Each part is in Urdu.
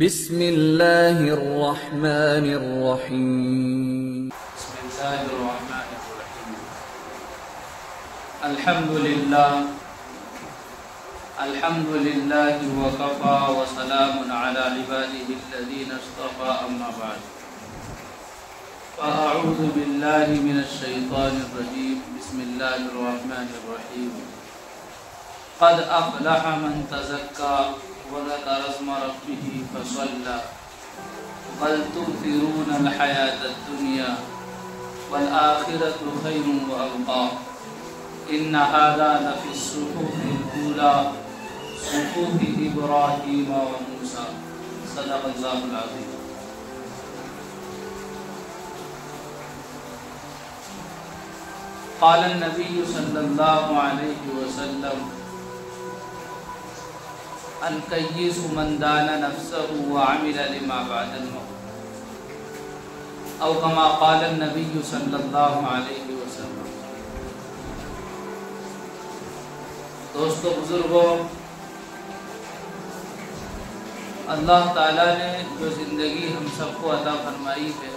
بسم اللہ الرحمن الرحیم بسم اللہ الرحمن الرحیم الحمدللہ وکفا وسلام علی عباده الذین اصطفى اما بعد فاعوذ باللہ من الشیطان الرجیم بسم اللہ الرحمن الرحیم قد افلح من تزکى وذكر اسم ربه فصلى بل تؤثرون الحياة الدنيا والآخرة خير وأبقى إن هذا لفي الصحف الأولى صحف إبراهيم وموسى صدق الله العظيم. قال النبي صلى الله عليه وسلم الکیس من دان نفسه وعمل لما بعد الموت او کما قال النبی صلی اللہ علیہ وسلم. دوستو بزرگوں، اللہ تعالیٰ نے جو زندگی ہم سب کو عطا فرمائی ہے،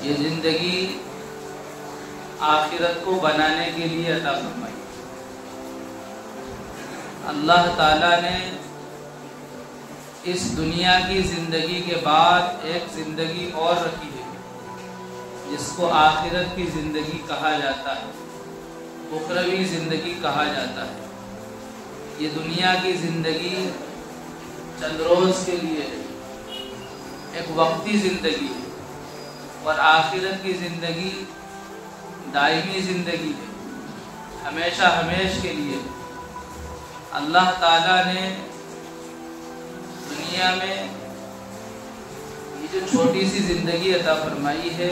یہ زندگی آخرت کو بنانے کے لیے عطا فرمائی. اللہ تعالیٰ نے اس دنیا کی زندگی کے بعد ایک زندگی اور رکھی ہے جس کو آخرت کی زندگی کہا جاتا ہے، اخروی زندگی کہا جاتا ہے. یہ دنیا کی زندگی چند روز کے لیے ہے، ایک وقتی زندگی ہے، اور آخرت کی زندگی دائمی زندگی ہے، ہمیشہ ہمیش کے لیے. اللہ تعالیٰ نے دنیا میں یہ جو چھوٹی سی زندگی عطا فرمائی ہے،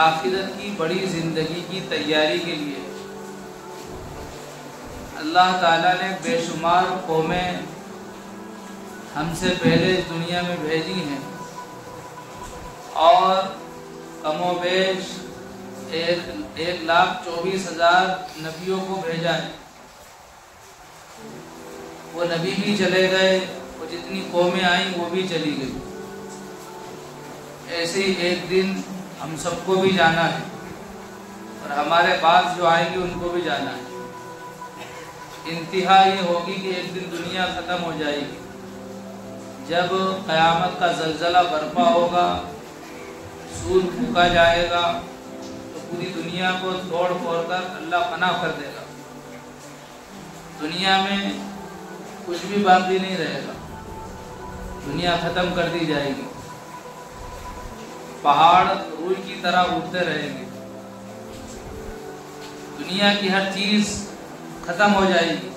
آخرت کی بڑی زندگی کی تیاری کے لیے. اللہ تعالیٰ نے بے شمار قومیں ہم سے پہلے اس دنیا میں بھیجی ہیں، اور کم و بیش 1,24,000 نبیوں کو بھیجا ہے. وہ نبی بھی چلے گئے، وہ جتنی قومیں آئیں وہ بھی چلی گئی. ایسے ہی ایک دن ہم سب کو بھی جانا ہے، اور ہمارے بعد جو آئیں گے ان کو بھی جانا ہے. انتہا یہ ہوگی کہ ایک دن دنیا ختم ہو جائے گی. جب قیامت کا زلزلہ برپا ہوگا، سور پھونکا جائے گا، تو پوری دنیا کو توڑ پھوڑ کر اللہ فنا کر دے گا. دنیا میں کچھ بھی باقی نہیں رہے گا، دنیا ختم کر دی جائے گی. پہاڑ روئی کی طرح اٹھتے رہیں گے، دنیا کی ہر چیز ختم ہو جائے گی.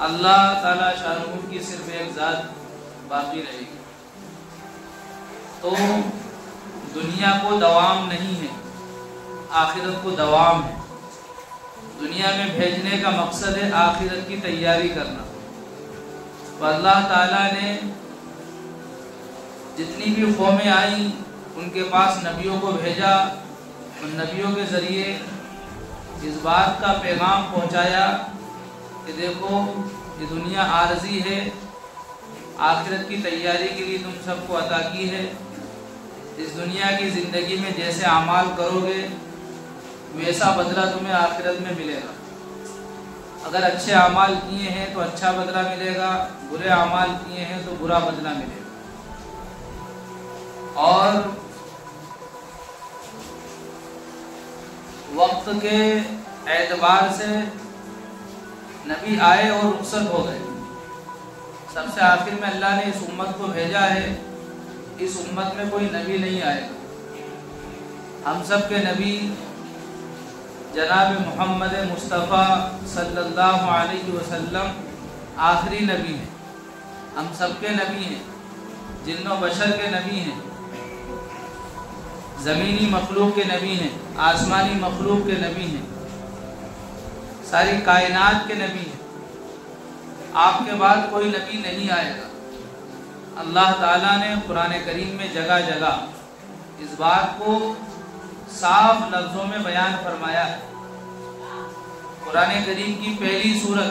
اللہ تعالیٰ شان کی صرف ایک ذات باقی رہے گی. تو دنیا کو دوام نہیں ہے، آخرت کو دوام ہے. دنیا میں بھیجنے کا مقصد ہے آخرت کی تیاری کرنا. تو اللہ تعالیٰ نے جتنی بھی قومیں آئیں ان کے پاس نبیوں کو بھیجا، ان نبیوں کے ذریعے اس بات کا پیغام پہنچایا کہ دیکھو یہ دنیا عارضی ہے، آخرت کی تیاری کے لیے تم سب کو عطا کی ہے. اس دنیا کی زندگی میں جیسے اعمال کرو گے ویسا بدلہ تمہیں آخرت میں ملے گا. اگر اچھے اعمال کیے ہیں تو اچھا بدلہ ملے گا، برے اعمال کیے ہیں تو برا بدلہ ملے گا. اور وقت کے اعتبار سے نبی آئے اور رخصت ہو گئے. سب سے آخر میں اللہ نے اس امت کو بھیجا ہے. اس امت میں کوئی نبی نہیں آئے گا. ہم سب کے نبی جناب محمد مصطفیٰ صلی اللہ علیہ وسلم آخری نبی ہیں. ہم سب کے نبی ہیں، جن و بشر کے نبی ہیں، زمینی مخلوق کے نبی ہیں، آسمانی مخلوق کے نبی ہیں، ساری کائنات کے نبی ہیں. آپ کے بعد کوئی نبی نہیں آئے گا. اللہ تعالیٰ نے قرآن کریم میں جگہ جگہ اس بات کو صاف لفظوں میں بیان فرمایا ہے. قرآن کریم کی پہلی سورت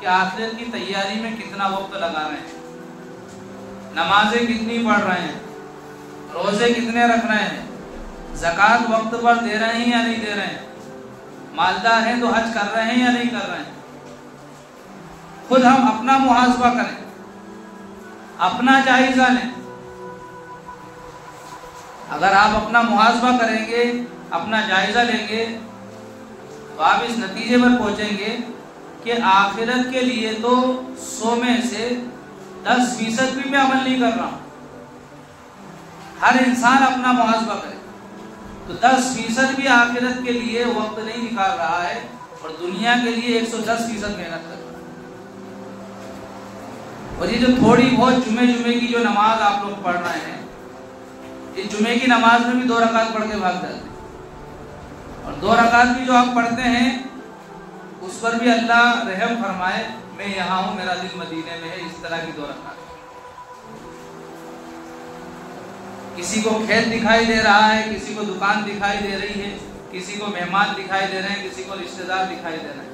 کہ آخرت کی تیاری میں کتنا وقت لگا رہے ہیں، نمازیں کتنی پڑھ رہے ہیں، روزے کتنے رکھ رہے ہیں، زکوٰۃ وقت پر دے رہے ہیں یا نہیں دے رہے ہیں، مالدار ہیں تو حج کر رہے ہیں یا نہیں کر رہے ہیں۔ خود ہم اپنا محاسبہ کریں، اپنا جائزہ لیں۔ اگر آپ اپنا محاسبہ کریں گے، اپنا جائزہ لیں گے، تو آپ اس نتیجے پر پہنچیں گے کہ آخرت کے لیے تو 100 میں سے 10% بھی میں عمل نہیں کر رہا ہوں۔ ہر انسان اپنا محاسبہ کرے تو 10% بھی آخرت کے لیے وقت نہیں نکال رہا ہے، اور دنیا کے لیے 110% محنت کر رہا ہے۔ اور یہ جو تھوڑی بہت جمعے کی جو نماز آپ لوگ پڑھ رہے ہیں، اس جمعے کی نماز میں بھی 2 رکعت پڑھ کے بھاگ جاتے ہیں، اور 2 رکعت بھی جو آپ پڑھتے ہیں اس پر بھی اللہ رحم فرمائے، میں یہاں ہوں، میرا دل مدینے میں ہے، اس طرح کی 2 رکعت۔ کسی کو کھیت دکھائی دے رہا ہے، کسی کو دکان دکھائی دے رہی ہے، کسی کو مہمان دکھائی دے رہے ہیں، کسی کو رشتہ دار دکھائی دے رہے ہیں۔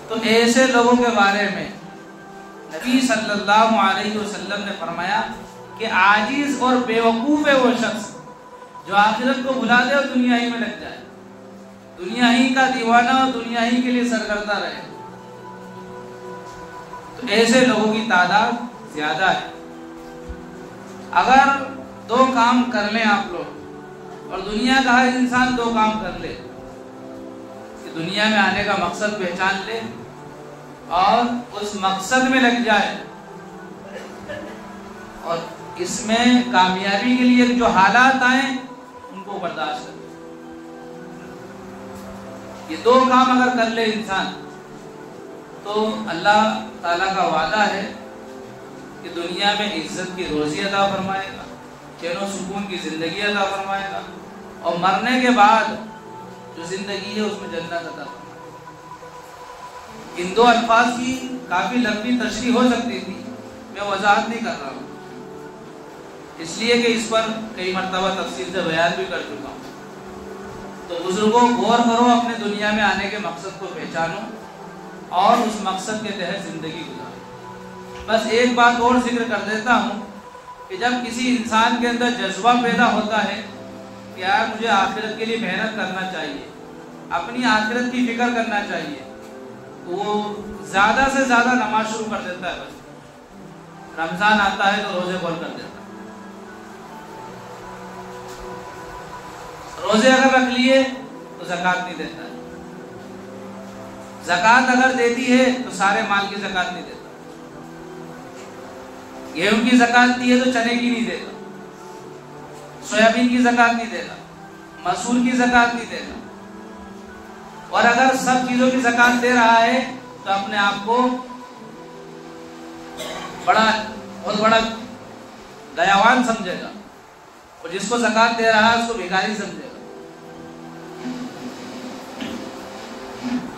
تو ایسے لوگوں کے بارے میں نبی صلی اللہ علیہ وسلم نے فرمایا کہ عاجز اور بیوقوف ہے وہ شخص جو آخرت کو بھلا دے اور دنیا ہی میں لگ جائے، دنیا ہی کا دیوانہ اور دنیا ہی کے لیے سرگردہ رہے۔ تو ایسے لوگوں کی تعداد زیادہ ہے۔ اگر 2 کام کر لیں آپ لوگ، اور دنیا کا ہر انسان 2 کام کر لے، کہ دنیا میں آنے کا مقصد پہچان لے اور اس مقصد میں لگ جائے، اور اس میں کامیابی کے لیے جو حالات آئیں ان کو برداشت کرے۔ یہ 2 کام اگر کر لے انسان تو اللہ تعالیٰ کا وعدہ ہے کہ دنیا میں عزت کی روزی عطا فرمائے گا، چین و سکون کی زندگی عطا فرمائے گا، اور مرنے کے بعد جو زندگی ہے اس میں جنت عطا فرمائے گا۔ ان 2 الفاظ کی کافی لمبی تشریح ہو سکتی تھی، میں وضاحت نہیں کر رہا ہوں، اس لیے کہ اس پر کئی مرتبہ تفصیل سے بیان بھی کر چکا ہوں۔ تو بزرگوں غور کرو، اپنے دنیا میں آنے کے مقصد کو پہچانو اور اس مقصد کے تحت زندگی گزارو۔ بس ایک بات اور ذکر کر دیتا ہوں کہ جب کسی انسان کے اندر جذبہ پیدا ہوتا ہے کہ یار مجھے آخرت کے لیے محنت کرنا چاہیے، اپنی آخرت کی فکر کرنا چاہیے، تو وہ زیادہ سے زیادہ نماز شروع کر دیتا ہے۔ بس رمضان آتا ہے تو روزے کھول کر دیتا ہے۔ روزے اگر رکھ لیے تو زکوٰۃ نہیں دیتا ہے، زکوٰۃ اگر دیتی ہے تو سارے مال کی زکوٰۃ نہیں دیتا، گیہوں کی زکوٰۃ دی ہے تو چنے کی نہیں دیتا، سویابین کی زکوٰۃ نہیں دیتا، مسور کی زکوٰۃ نہیں دیتا، اور اگر سب چیزوں کی زکوٰۃ دے رہا ہے تو اپنے آپ کو بہت بڑا دیاوان سمجھے گا، اور جس کو زکوٰۃ دے رہا ہے اس کو بھکاری سمجھے گا۔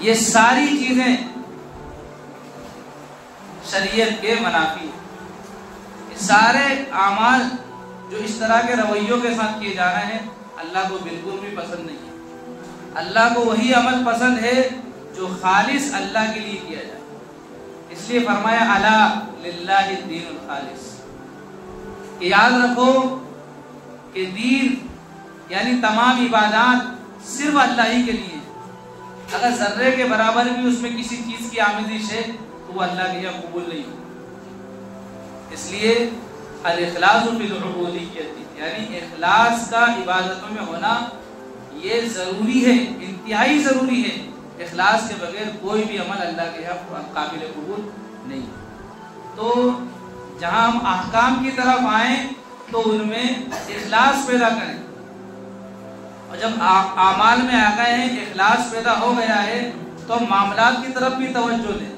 یہ ساری چیزیں شریعت کے منافی ہیں۔ سارے اعمال جو اس طرح کے رویوں کے ساتھ کیے جا رہے ہیں اللہ کو بالکل بھی پسند نہیں ہے۔ اللہ کو وہی عمل پسند ہے جو خالص اللہ کے لیے کیا جائے، اس لیے فرمایا الا للہ الدین الخالص، کہ یاد رکھو کہ دین یعنی تمام عبادات صرف اللہ ہی کے لیے، اگر ذرے کے برابر بھی اس میں کسی چیز کی آمیزش ہے تو وہ اللہ کے یہاں قبول نہیں ہوگی۔ اس لیے الاخلاص فی العبودیۃ، یعنی اخلاص کا عبادتوں میں ہونا یہ ضروری ہے، انتہائی ضروری ہے۔ اخلاص کے بغیر کوئی بھی عمل اللہ کے یہاں قابل قبول نہیں۔ تو جہاں ہم احکام کی طرف آئیں تو ان میں اخلاص پیدا کریں، اور جب اعمال میں آ گئے ہیں، اخلاص پیدا ہو گیا ہے، تو ہم معاملات کی طرف بھی توجہ دیں۔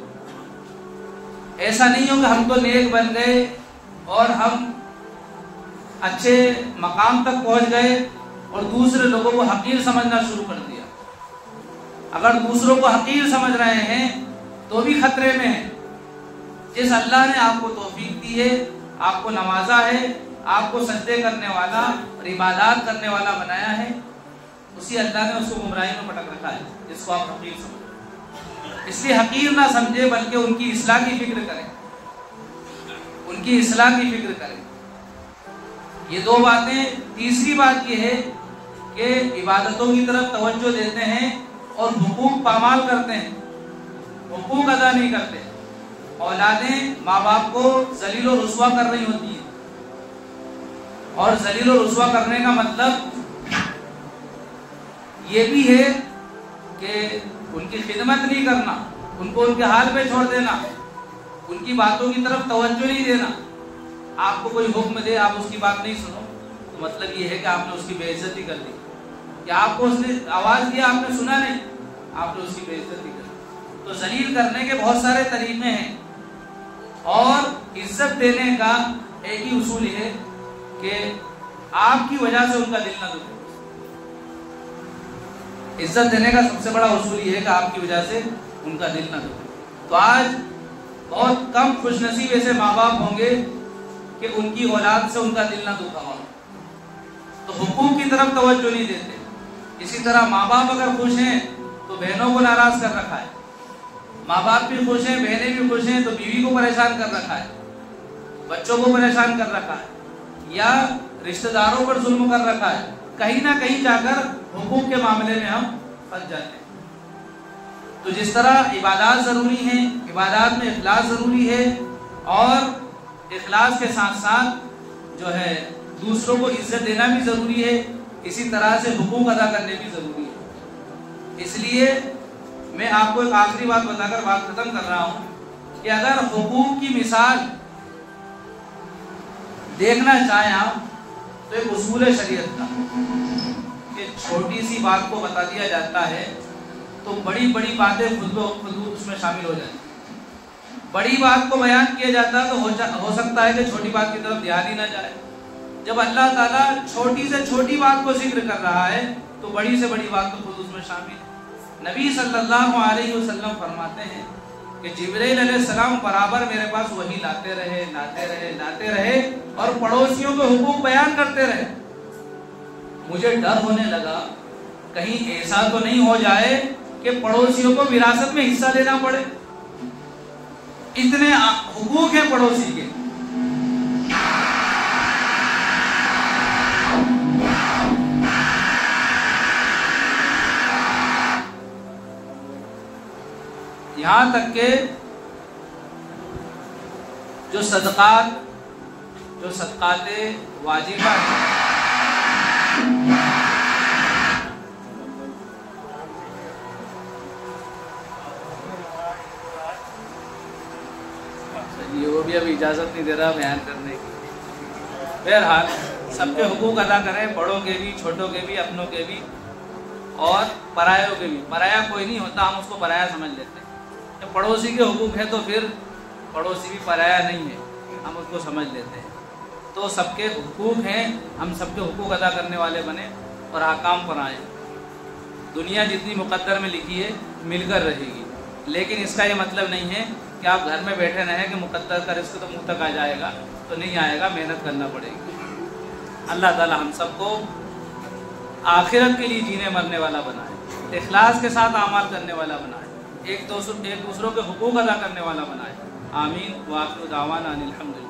ایسا نہیں ہو کہ ہم تو نیک بن گئے اور ہم اچھے مقام تک پہنچ گئے اور دوسرے لوگوں کو حقیر سمجھنا شروع کر دیا۔ اگر دوسروں کو حقیر سمجھ رہے ہیں تو بھی خطرے میں ہیں۔ جس اللہ نے آپ کو توفیق دی ہے، آپ کو نوازا ہے، آپ کو سجدے کرنے والا اور عبادات کرنے والا بنایا ہے، اسی اللہ نے اس کو گمراہی میں پٹک رکھا ہے جس کو آپ حقیر سمجھ رہے ہیں۔ اس لیے حقیر نہ سمجھے بلکہ ان کی اصلاح کی فکر کریں، ان کی اصلاح کی فکر کریں۔ یہ دو باتیں۔ تیسری بات یہ ہے کہ عبادتوں کی طرف توجہ دیتے ہیں اور حقوق پامال کرتے ہیں، حقوق ادا نہیں کرتے۔ اولادیں ماں باپ کو ذلیل و رسوا کر رہی ہوتی ہیں، اور ذلیل و رسوا کرنے کا مطلب یہ بھی ہے کہ ان کی خدمت نہیں کرنا، ان کو ان کے حال پہ چھوڑ دینا، ان کی باتوں کی طرف توجہ نہیں دینا۔ آپ کو کوئی حکم دے آپ اس کی بات نہیں سنو تو مطلب یہ ہے کہ آپ نے اس کی بے عزتی کر دی، کہ آپ کو اس نے آواز دیا آپ نے سنا نہیں، آپ نے اس کی بے عزتی کر دی۔ تو ذلیل کرنے کے بہت سارے طریقے ہیں، اور عزت دینے کا ایک ہی اصول یہ ہے کہ آپ کی وجہ سے ان کا دل نہ دکھے۔ عزت دینے کا سب سے بڑا اصول یہ ہے کہ آپ کی وجہ سے ان کا دل نہ دکھے۔ تو آج بہت کم خوش نصیب ایسے ماں باپ ہوں گے کہ ان کی اولاد سے ان کا دل نہ دکھا ہو، تو حقوق کی طرف توجہ نہیں دیتے۔ اسی طرح ماں باپ اگر خوش ہیں تو بہنوں کو ناراض کر رکھا ہے، ماں باپ بھی خوش ہیں بہنیں بھی خوش ہیں تو بیوی کو پریشان کر رکھا ہے، بچوں کو پریشان کر رکھا ہے، یا رشتہ داروں پر ظلم کر رکھا ہے۔ کہیں نہ کہیں جا کر حقوق کے معاملے میں ہم پھنس جاتے ہیں۔ تو جس طرح عبادات ضروری ہیں، عبادات میں اخلاص ضروری ہے، اور اخلاص کے ساتھ ساتھ جو ہے دوسروں کو عزت دینا بھی ضروری ہے، اسی طرح سے حقوق ادا کرنے بھی ضروری ہے۔ اس لیے میں آپ کو ایک آخری بات بتا کر بات ختم کر رہا ہوں کہ اگر حقوق کی مثال دیکھنا چاہیں آپ تو ایک اصول شریعت کا کہ چھوٹی سی بات کو بتا دیا جاتا ہے تو بڑی بڑی باتیں خود اس میں شامل ہو جاتی ہیں۔ بڑی بات کو بیان کیا جاتا ہے تو ہو سکتا ہے کہ چھوٹی بات کی طرف دھیان ہی نہ جائے۔ جب اللہ تعالیٰ چھوٹی سے چھوٹی بات کو ذکر کر رہا ہے تو بڑی سے بڑی بات تو خود اس میں شامل ہے۔ نبی صلی اللہ علیہ وسلم فرماتے ہیں کہ جبرائیل علیہ السلام برابر میرے پاس وحی لاتے رہے اور پڑوسیوں کے حقوق بیان کرتے رہے۔ مجھے ڈر ہونے لگا کہیں ایسا تو نہیں ہو جائے کہ پڑوسیوں کو وراثت میں حصہ دینا پڑے، اتنے حقوق ہیں پڑوسی کے۔ یہاں تک کہ جو صدقات واجبہ ہیں، وہ بھی ابھی اجازت نہیں دے رہا بیان کرنے کی۔ بہرحال سب کے حقوق ادا کریں، بڑوں کے بھی، چھوٹوں کے بھی، اپنوں کے بھی اور پرایوں کے بھی۔ پرایا کوئی نہیں ہوتا، ہم اس کو پرایا سمجھ لیتے ہیں۔ جب پڑوسی کے حقوق ہے تو پھر پڑوسی بھی پرایا نہیں ہے، ہم اس کو سمجھ لیتے ہیں۔ تو سب کے حقوق ہیں، ہم سب کے حقوق ادا کرنے والے بنیں اور احکام پر آئیں۔ دنیا جتنی مقدر میں لکھی ہے مل کر رہے گی، لیکن اس کا یہ مطلب نہیں ہے کہ آپ گھر میں بیٹھے رہیں کہ مقدر کا رزق تو منہ تک آ جائے گا، تو نہیں آئے گا، محنت کرنا پڑے گی۔ اللہ تعالی ہم سب کو آخرت کے لیے جینے مرنے والا بنائے، اخلاص کے ساتھ اعمال کرنے والا بنائے، ایک دوسروں کے حقوق ادا کرنے والا بنائے۔ آمین۔ وآخر دعوانا ان الحمدللہ۔